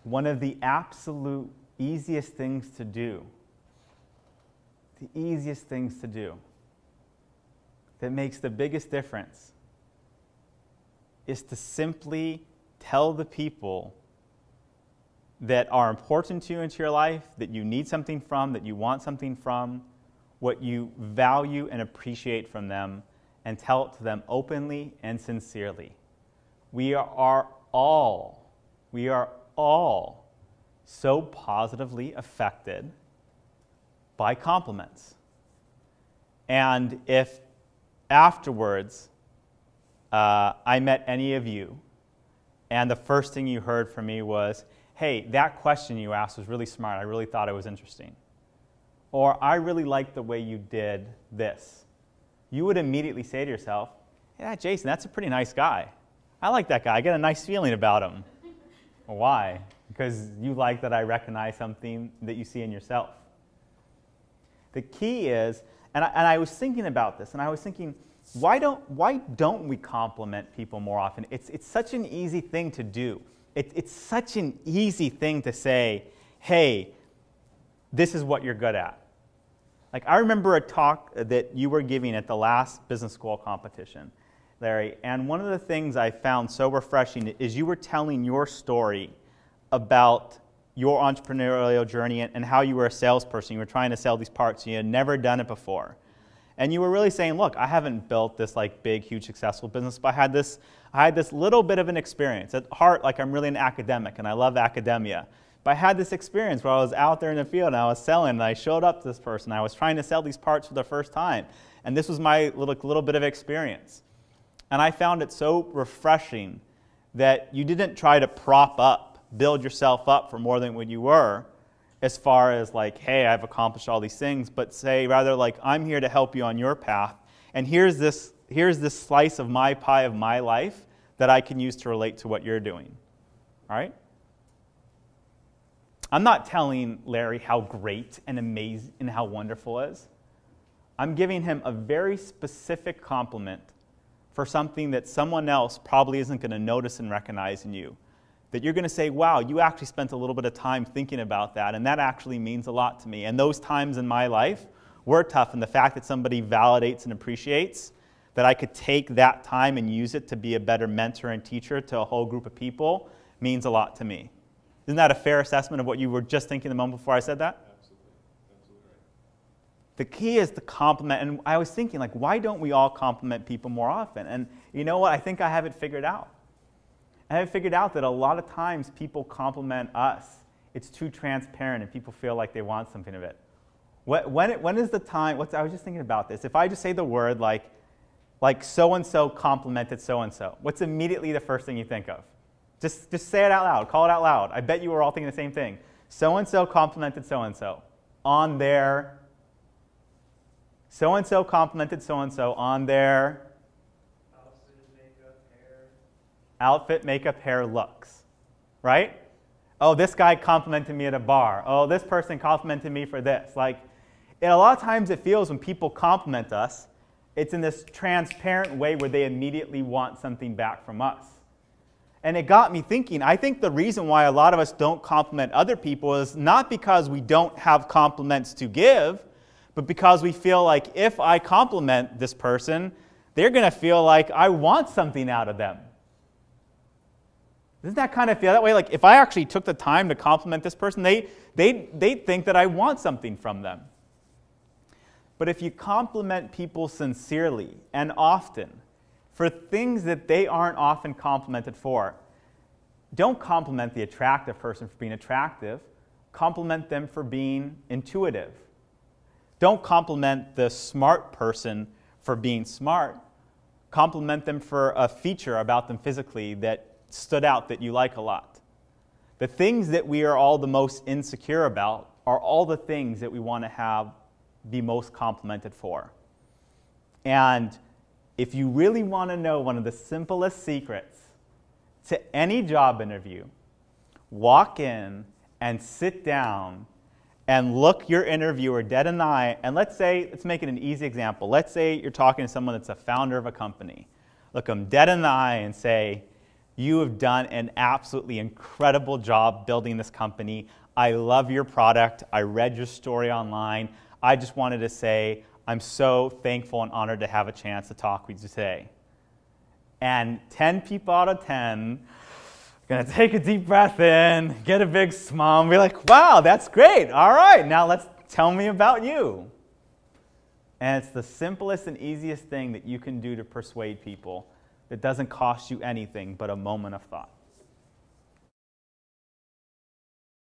one of the absolute easiest things to do, that makes the biggest difference is to simply tell the people that are important to you into your life, that you need something from, that you want something from, what you value and appreciate from them, and tell it to them openly and sincerely. We are all so positively affected by compliments. And if afterwards I met any of you and the first thing you heard from me was, hey, that question you asked was really smart, I really thought it was interesting, or I really liked the way you did this, you would immediately say to yourself, yeah, Jason, that's a pretty nice guy. I like that guy. I get a nice feeling about him. Why? Because you like that I recognize something that you see in yourself. The key is, and I was thinking about this, and I was thinking, why don't we compliment people more often? It's such an easy thing to do. It's such an easy thing to say, hey, this is what you're good at. Like, I remember a talk that you were giving at the last business school competition, Larry, and one of the things I found so refreshing is you were telling your story about your entrepreneurial journey and how you were a salesperson. You were trying to sell these parts. You had never done it before. And you were really saying, look, I haven't built this like big, huge, successful business, but I had this little bit of an experience. At heart, like, I'm really an academic, and I love academia. But I had this experience where I was out there in the field, and I was selling, and I showed up to this person. I was trying to sell these parts for the first time. And this was my little bit of experience. And I found it so refreshing that you didn't try to prop up, build yourself up for more than what you were, as far as like, hey, I've accomplished all these things, but say rather like, I'm here to help you on your path, and here's this slice of my pie of my life that I can use to relate to what you're doing. All right? I'm not telling Larry how great and amazing and how wonderful it is. I'm giving him a very specific compliment for something that someone else probably isn't going to notice and recognize in you. That you're going to say, wow, you actually spent a little bit of time thinking about that, and that actually means a lot to me. And those times in my life were tough, and the fact that somebody validates and appreciates that I could take that time and use it to be a better mentor and teacher to a whole group of people means a lot to me. Isn't that a fair assessment of what you were just thinking the moment before I said that? Absolutely. Absolutely right. The key is the compliment, and I was thinking, like, why don't we all compliment people more often? And you know what? I think I have it figured out. I have figured out that a lot of times people compliment us. It's too transparent, and people feel like they want something of it. When is the time? I was just thinking about this. If I just say the word like so-and-so complimented so-and-so, what's immediately the first thing you think of? Just say it out loud. Call it out loud. I bet you were all thinking the same thing. So-and-so complimented so-and-so on their... So-and-so complimented so-and-so on their... outfit, makeup, hair, looks, right? Oh, this guy complimented me at a bar. Oh, this person complimented me for this. Like, and a lot of times it feels when people compliment us, it's in this transparent way where they immediately want something back from us. And it got me thinking, I think the reason why a lot of us don't compliment other people is not because we don't have compliments to give, but because we feel like if I compliment this person, they're going to feel like I want something out of them. Doesn't that kind of feel that way? Like, if I actually took the time to compliment this person, they'd think that I want something from them. But if you compliment people sincerely and often for things that they aren't often complimented for, don't compliment the attractive person for being attractive. Compliment them for being intuitive. Don't compliment the smart person for being smart. Compliment them for a feature about them physically that stood out that you like a lot. The things that we are all the most insecure about are all the things that we want to have be most complimented for. And if you really want to know one of the simplest secrets to any job interview, walk in and sit down and look your interviewer dead in the eye, and let's make it an easy example. Let's say you're talking to someone that's a founder of a company. Look them dead in the eye and say, You have done an absolutely incredible job building this company. I love your product. I read your story online. I just wanted to say I'm so thankful and honored to have a chance to talk with you today. And 10 people out of 10 are going to take a deep breath in, get a big smile, and be like, wow, that's great. All right, now let's tell me about you. And it's the simplest and easiest thing that you can do to persuade people. It doesn't cost you anything but a moment of thought.